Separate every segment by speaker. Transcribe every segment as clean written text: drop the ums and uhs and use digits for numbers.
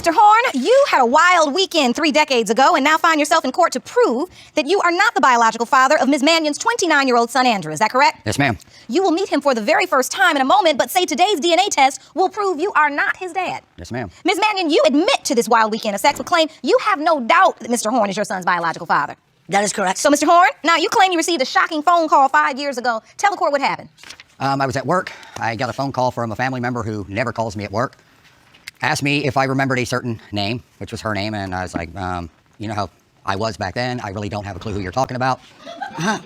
Speaker 1: Mr. Horn, you had a wild weekend 3 decades ago and now find yourself in court to prove that you are not the biological father of Ms. Mannion's 29-year-old son, Andrew. Is that correct?
Speaker 2: Yes, ma'am.
Speaker 1: You will meet him for the very first time in a moment, but say today's DNA test will prove you are not his dad.
Speaker 2: Yes, ma'am.
Speaker 1: Ms. Mannion, you admit to this wild weekend of sex, but claim you have no doubt that Mr. Horn is your son's biological father.
Speaker 3: That is correct.
Speaker 1: So, Mr. Horn, now you claim you received a shocking phone call 5 years ago. Tell the court what happened.
Speaker 2: I was at work. I got a phone call from a family member who never calls me at work. Asked me if I remembered a certain name, which was her name, and I was like, you know how I was back then? I really don't have a clue who you're talking about.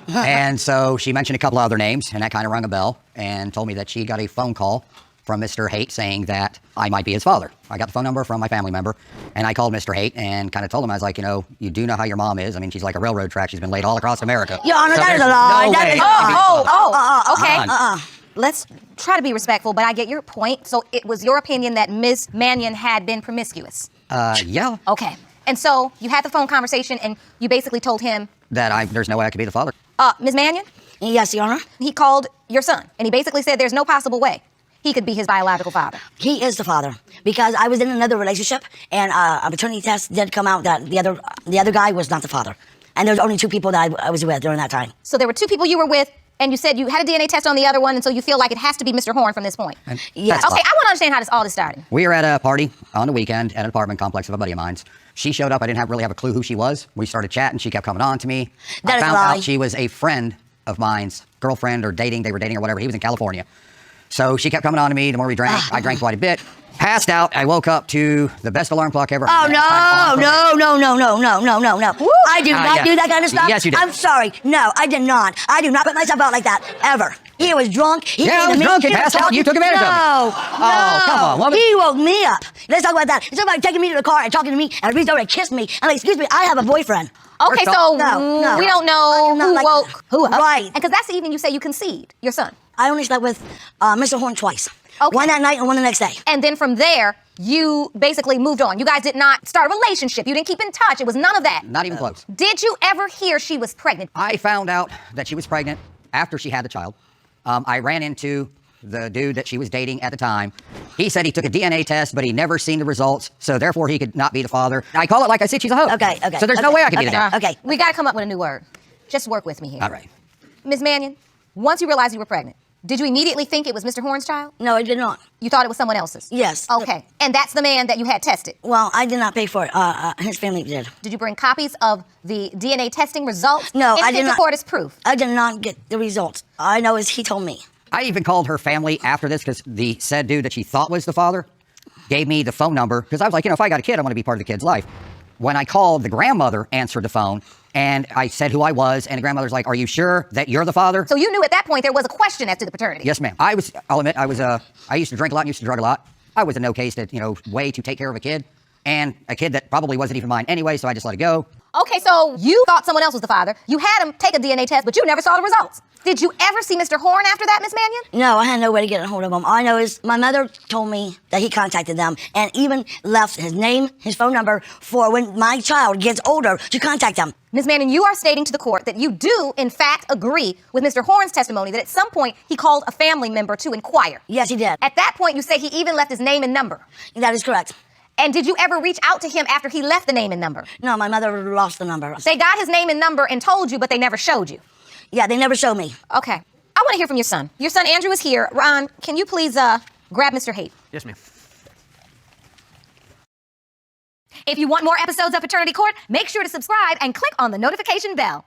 Speaker 2: And so she mentioned a couple other names, and that kind of rung a bell, and told me that she got a phone call from Mr. Haight saying that I might be his father. I got the phone number from my family member, and I called Mr. Haight and kind of told him, I was like, you know, you do know how your mom is. I mean, she's like a railroad track. She's been laid all across America.
Speaker 3: Your Honor,
Speaker 2: So
Speaker 3: that is
Speaker 2: there's
Speaker 3: a lie.
Speaker 2: no
Speaker 3: That
Speaker 2: way
Speaker 3: is
Speaker 2: I could be the father.
Speaker 1: Okay. Let's try to be respectful, but I get your point. So it was your opinion that Ms. Mannion had been promiscuous?
Speaker 2: Yeah.
Speaker 1: Okay. And so you had the phone conversation and you basically told him
Speaker 2: That there's no way I could be the father.
Speaker 1: Ms. Mannion,
Speaker 3: Yes, Your Honor.
Speaker 1: he called your son and he basically said there's no possible way he could be his biological father.
Speaker 3: He is the father because I was in another relationship and a paternity test did come out that the other guy was not the father. And there's only 2 people that I was with during that time.
Speaker 1: So there were 2 people you were with and you said you had a DNA test on the other one and so you feel like it has to be Mr. Horn from this point.
Speaker 3: Yes.
Speaker 1: Okay, I want to understand how all this started.
Speaker 2: We were at a party on the weekend at an apartment complex of a buddy of mine's. She showed up. I didn't really have a clue who she was. We started chatting. She kept coming on to me.
Speaker 3: That is
Speaker 2: I found
Speaker 3: a lie.
Speaker 2: out she was a friend of mine's, girlfriend or dating. They were dating or whatever. He was in California. So she kept coming on to me. The more we drank, I drank quite a bit. Passed out. I woke up to the best alarm clock ever.
Speaker 3: Oh, no. I do not do that kind of stuff.
Speaker 2: Yes, you did.
Speaker 3: I'm sorry. No, I did not. I do not put myself out like that, ever. He was drunk.
Speaker 2: Yeah, I was drunk. He passed out. You took advantage of it.
Speaker 3: No.
Speaker 2: Oh, come on, woman.
Speaker 3: He woke me up. Let's talk about that. It's about taking me to the car and talking to me and reached over and kissed me. I'm like, excuse me, I have a boyfriend.
Speaker 1: Okay, so
Speaker 3: No.
Speaker 1: we don't know who
Speaker 3: like
Speaker 1: woke
Speaker 3: that.
Speaker 1: who up.
Speaker 3: Right.
Speaker 1: And because that's the evening you say you conceived your son.
Speaker 3: I only slept with Mr. Horn twice.
Speaker 1: Okay.
Speaker 3: One that night and one the next day.
Speaker 1: And then from there, you basically moved on. You guys did not start a relationship. You didn't keep in touch. It was none of that.
Speaker 2: Not even close.
Speaker 1: Did you ever hear she was pregnant?
Speaker 2: I found out that she was pregnant after she had the child. I ran into the dude that she was dating at the time. He said he took a DNA test, but he never seen the results, so therefore he could not be the father. I call it like I said, she's a hoe.
Speaker 3: Okay.
Speaker 2: So there's no way I could be the dad.
Speaker 3: Okay.
Speaker 1: We got to come up with a new word. Just work with me here.
Speaker 2: All right.
Speaker 1: Ms. Mannion, once you realized you were pregnant, did you immediately think it was Mr. Horn's child?
Speaker 3: No, I did not.
Speaker 1: You thought it was someone else's?
Speaker 3: Yes.
Speaker 1: Okay. And that's the man that you had tested?
Speaker 3: Well, I did not pay for it. His family did.
Speaker 1: Did you bring copies of the DNA testing results?
Speaker 3: No, I did
Speaker 1: to
Speaker 3: not.
Speaker 1: court as proof?
Speaker 3: I did not get the results. All I know is he told me.
Speaker 2: I even called her family after this because the said dude that she thought was the father gave me the phone number because I was like, you know, if I got a kid, I want to be part of the kid's life. When I called, the grandmother answered the phone and I said who I was, and the grandmother's like, are you sure that you're the father?
Speaker 1: So you knew at that point there was a question as to the paternity?
Speaker 2: Yes, ma'am. I'll admit, I used to drink a lot and used to drug a lot. I was in no case that, you know, way to take care of a kid and a kid that probably wasn't even mine anyway, so I just let it go.
Speaker 1: Okay, so you thought someone else was the father. You had him take a DNA test, but you never saw the results. Did you ever see Mr. Horn after that, Miss Mannion?
Speaker 3: No, I had no way to get a hold of him. All I know is my mother told me that he contacted them and even left his name, his phone number for when my child gets older to contact them.
Speaker 1: Ms. Mannion, you are stating to the court that you do, in fact, agree with Mr. Horn's testimony that at some point he called a family member to inquire.
Speaker 3: Yes, he did.
Speaker 1: At that point, you say he even left his name and number.
Speaker 3: That is correct.
Speaker 1: And did you ever reach out to him after he left the name and number?
Speaker 3: No, my mother lost the number.
Speaker 1: They got his name and number and told you, but they never showed you.
Speaker 3: Yeah, they never showed me.
Speaker 1: Okay. I want to hear from your son. Your son Andrew is here. Ron, can you please grab Mr. Haight?
Speaker 4: Yes, ma'am.
Speaker 1: If you want more episodes of Paternity Court, make sure to subscribe and click on the notification bell.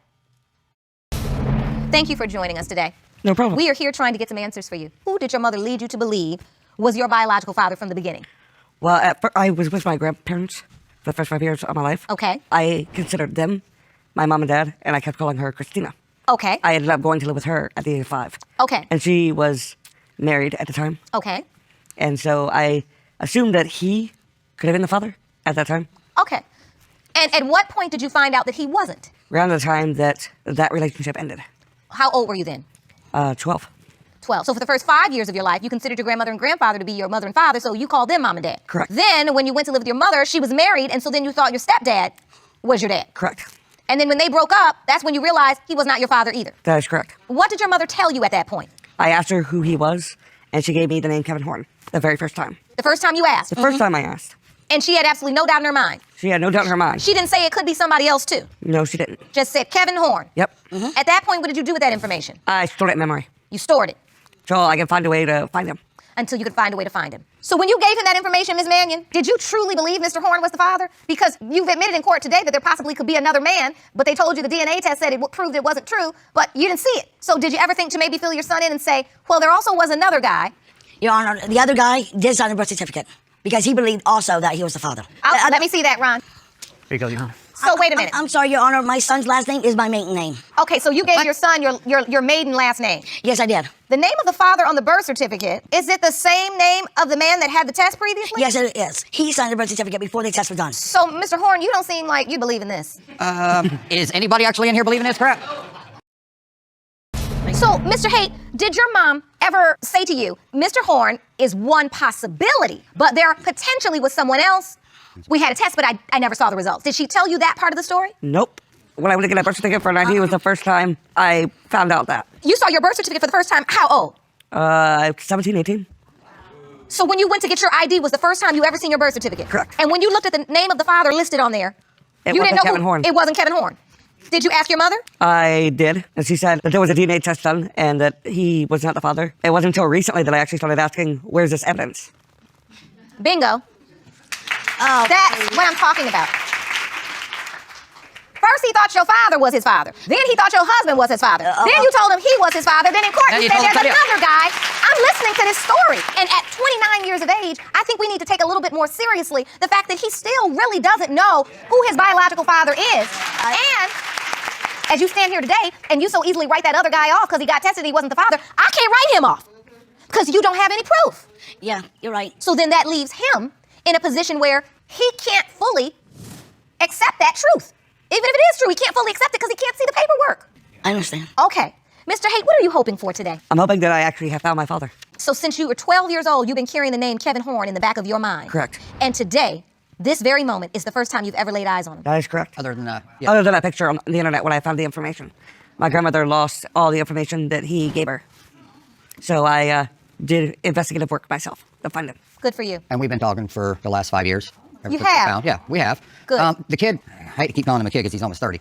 Speaker 1: Thank you for joining us today.
Speaker 4: No problem.
Speaker 1: We are here trying to get some answers for you. Who did your mother lead you to believe was your biological father from the beginning?
Speaker 4: Well, I was with my grandparents for the first 5 years of my life.
Speaker 1: Okay.
Speaker 4: I considered them my mom and dad, and I kept calling her Christina.
Speaker 1: Okay.
Speaker 4: I ended up going to live with her at the age of 5.
Speaker 1: Okay.
Speaker 4: And she was married at the time.
Speaker 1: Okay.
Speaker 4: And so I assumed that he could have been the father at that time.
Speaker 1: Okay. And at what point did you find out that he wasn't?
Speaker 4: Around the time that relationship ended.
Speaker 1: How old were you then?
Speaker 4: 12.
Speaker 1: 12. So for the first 5 years of your life, you considered your grandmother and grandfather to be your mother and father, so you called them mom and dad.
Speaker 4: Correct.
Speaker 1: Then when you went to live with your mother, she was married, and so then you thought your stepdad was your dad.
Speaker 4: Correct.
Speaker 1: And then when they broke up, that's when you realized he was not your father either.
Speaker 4: That is correct.
Speaker 1: What did your mother tell you at that point?
Speaker 4: I asked her who he was, and she gave me the name Kevin Horn the very first time.
Speaker 1: The first time you asked?
Speaker 4: The first time I asked.
Speaker 1: And she had absolutely no doubt in her mind.
Speaker 4: She had no doubt in her mind.
Speaker 1: She didn't say it could be somebody else too.
Speaker 4: No, she didn't.
Speaker 1: Just said Kevin Horn.
Speaker 4: Yep.
Speaker 1: At that point, what did you do with that information?
Speaker 4: I stored it in memory.
Speaker 1: You stored it
Speaker 4: So I can find a way to find him.
Speaker 1: until you could find a way to find him. So when you gave him that information, Ms. Mannion, did you truly believe Mr. Horn was the father? Because you've admitted in court today that there possibly could be another man, but they told you the DNA test said it proved it wasn't true, but you didn't see it. So did you ever think to maybe fill your son in and say, well, there also was another guy?
Speaker 3: Your Honor, the other guy did sign a birth certificate because he believed also that he was the father.
Speaker 1: Let me see that, Ron.
Speaker 4: Here you go, Your Honor.
Speaker 1: So wait a minute.
Speaker 3: I'm sorry, Your Honor. My son's last name is my maiden name.
Speaker 1: Okay, so you gave your son your maiden last name.
Speaker 3: Yes, I did.
Speaker 1: The name of the father on the birth certificate, is it the same name of the man that had the test previously?
Speaker 3: Yes, it is. He signed the birth certificate before the test was done.
Speaker 1: So, Mr. Horn, you don't seem like you believe in this.
Speaker 2: Is anybody actually in here believing this crap?
Speaker 1: So, Mr. Haight, did your mom ever say to you, Mr. Horn is one possibility, but there potentially was someone else? We had a test, but I never saw the results. Did she tell you that part of the story?
Speaker 4: Nope. When I went to get a birth certificate for an ID, it was the first time I found out that.
Speaker 1: You saw your birth certificate for the first time. How old?
Speaker 4: 17, 18.
Speaker 1: So when you went to get your ID was the first time you ever seen your birth certificate?
Speaker 4: Correct.
Speaker 1: And when you looked at the name of the father listed on there,
Speaker 4: It
Speaker 1: you
Speaker 4: wasn't
Speaker 1: didn't know
Speaker 4: Kevin Horn.
Speaker 1: It wasn't Kevin Horn. Did you ask your mother?
Speaker 4: I did, and she said that there was a DNA test done and that he was not the father. It wasn't until recently that I actually started asking, where's this evidence?
Speaker 1: Bingo.
Speaker 3: Oh,
Speaker 1: That's what I'm talking about. First, he thought your father was his father. Then he thought your husband was his father. Then you told him he was his father. Then in court,
Speaker 2: Then
Speaker 1: you
Speaker 2: you
Speaker 1: said
Speaker 2: told
Speaker 1: there's
Speaker 2: him-
Speaker 1: another guy. I'm listening to this story. And at 29 years of age, I think we need to take a little bit more seriously the fact that he still really doesn't know who his biological father is. And as you stand here today, and you so easily write that other guy off because he got tested and he wasn't the father, I can't write him off because you don't have any proof.
Speaker 3: Yeah, you're right.
Speaker 1: So then that leaves him in a position where he can't fully accept that truth. Even if it is true, he can't fully accept it because he can't see the paperwork.
Speaker 3: I understand.
Speaker 1: Okay. Mr. Haight, what are you hoping for today?
Speaker 4: I'm hoping that I actually have found my father.
Speaker 1: So since you were 12 years old, you've been carrying the name Kevin Horn in the back of your mind.
Speaker 4: Correct.
Speaker 1: And today, this very moment, is the first time you've ever laid eyes on him.
Speaker 4: That is correct.
Speaker 2: Other than yeah.
Speaker 4: Other than that picture on the internet when I found the information. My grandmother lost all the information that he gave her. So I did investigative work myself to find him.
Speaker 1: Good for you.
Speaker 2: And we've been talking for the last 5 years. ever
Speaker 1: You
Speaker 2: since we
Speaker 1: have?
Speaker 2: found- Yeah, we have.
Speaker 1: Good.
Speaker 2: The kid, I hate to keep calling him a kid because he's almost 30.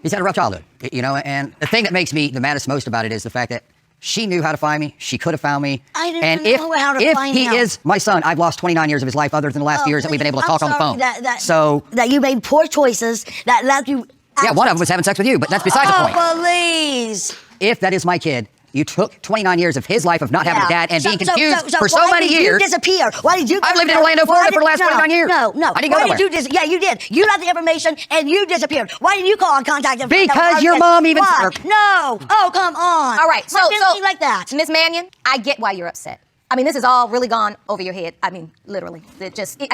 Speaker 2: He's had a rough childhood, you know, and the thing that makes me the maddest most about it is the fact that she knew how to find me. She could have found me.
Speaker 3: I didn't
Speaker 2: and
Speaker 3: know how to
Speaker 2: if
Speaker 3: find
Speaker 2: he
Speaker 3: him.
Speaker 2: is my son, I've lost 29 years of his life other than the last years that we've been able to talk on the phone. So,
Speaker 3: that you made poor choices that left you.
Speaker 2: yeah, one of them was having sex with you, but that's besides the point.
Speaker 3: Please.
Speaker 2: If that is my kid, you took 29 years of his life of not having a dad and being confused for so
Speaker 3: why
Speaker 2: many
Speaker 3: did
Speaker 2: years.
Speaker 3: You disappear? Why did you?
Speaker 2: I've lived in Orlando, Florida for the last 29 years.
Speaker 3: No.
Speaker 2: I didn't go
Speaker 3: Why did
Speaker 2: nowhere.
Speaker 3: you? Yeah, you did. You got the information and you disappeared. Why didn't you call and contact him?
Speaker 2: Because your mom even-
Speaker 3: Why? No. Oh, come on.
Speaker 1: All right,
Speaker 3: Why didn't he like that?
Speaker 1: Miss Mannion, I get why you're upset. I mean, this has all really gone over your head. I mean, literally.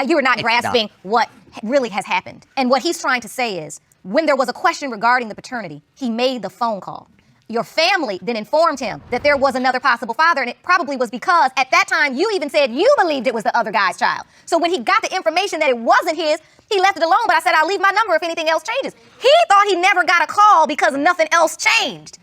Speaker 1: You are not grasping what really has happened. And what he's trying to say is, when there was a question regarding the paternity, he made the phone call. Your family then informed him that there was another possible father, and it probably was because at that time you even said you believed it was the other guy's child. So when he got the information that it wasn't his, he left it alone, but I said, I'll leave my number if anything else changes. He thought he never got a call because nothing else changed.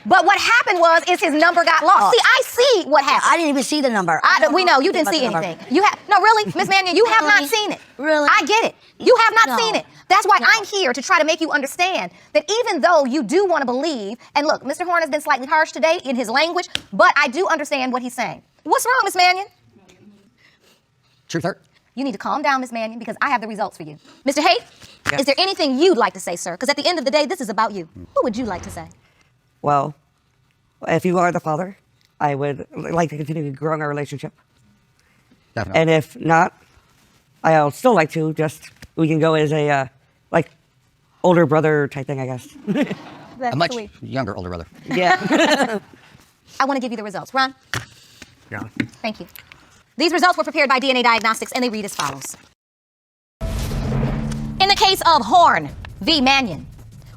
Speaker 1: But what happened is his number got lost. See, I see what happened.
Speaker 3: I didn't even see the number.
Speaker 1: We know you didn't see anything. Really, Miss Mannion, you have not seen it.
Speaker 3: Really?
Speaker 1: I get it. You have not
Speaker 3: No.
Speaker 1: seen it. That's why I'm here to try to make you understand that even though you do want to believe, and look, Mr. Horn has been slightly harsh today in his language, but I do understand what he's saying. What's wrong, Miss Mannion?
Speaker 2: Truth hurt.
Speaker 1: You need to calm down, Miss Mannion, because I have the results for you. Mr. Haight,
Speaker 4: Yes.
Speaker 1: is there anything you'd like to say, sir? Because at the end of the day, this is about you. What would you like to say?
Speaker 4: Well, if you are the father, I would like to continue growing our relationship.
Speaker 2: Definitely.
Speaker 4: And if not, I'll still like to we can go as a, older brother type thing, I guess.
Speaker 1: That's
Speaker 2: A much
Speaker 1: sweet.
Speaker 2: younger older brother.
Speaker 4: Yeah.
Speaker 1: I want to give you the results. Ron?
Speaker 4: Yeah.
Speaker 1: Thank you. These results were prepared by DNA Diagnostics, and they read as follows. In the case of Horn v. Mannion,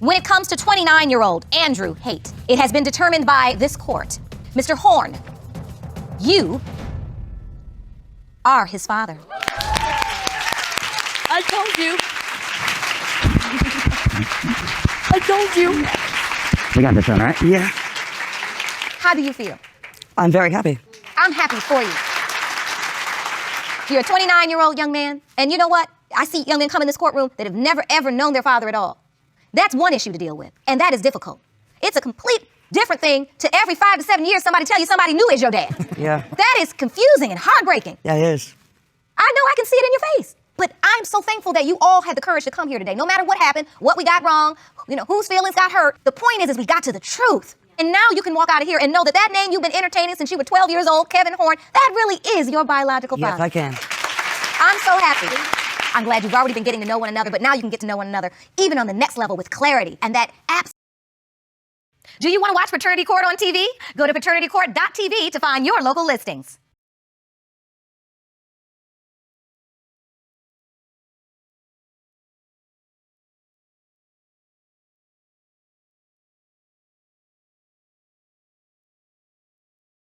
Speaker 1: when it comes to 29-year-old Andrew Haight, it has been determined by this court, Mr. Horn, you are his father.
Speaker 4: I told you. I told you.
Speaker 2: We got this one, right?
Speaker 4: Yeah.
Speaker 1: How do you feel?
Speaker 4: I'm very happy.
Speaker 1: I'm happy for you. You're a 29-year-old young man, and you know what? I see young men come in this courtroom that have never, ever known their father at all. That's one issue to deal with, and that is difficult. It's a complete different thing to every 5 to 7 years somebody tell you somebody new is your dad.
Speaker 4: Yeah.
Speaker 1: That is confusing and heartbreaking.
Speaker 4: Yeah, it is.
Speaker 1: I know, I can see it in your face. But I'm so thankful that you all had the courage to come here today. No matter what happened, what we got wrong, whose feelings got hurt. The point is we got to the truth. And now you can walk out of here and know that that name you've been entertaining since you were 12 years old, Kevin Horn, that really is your biological father.
Speaker 4: Yes, I can.
Speaker 1: I'm so happy. I'm glad you've already been getting to know one another, but now you can get to know one another even on the next level with clarity and that Do you want to watch Paternity Court on TV? Go to paternitycourt.tv to find your local listings.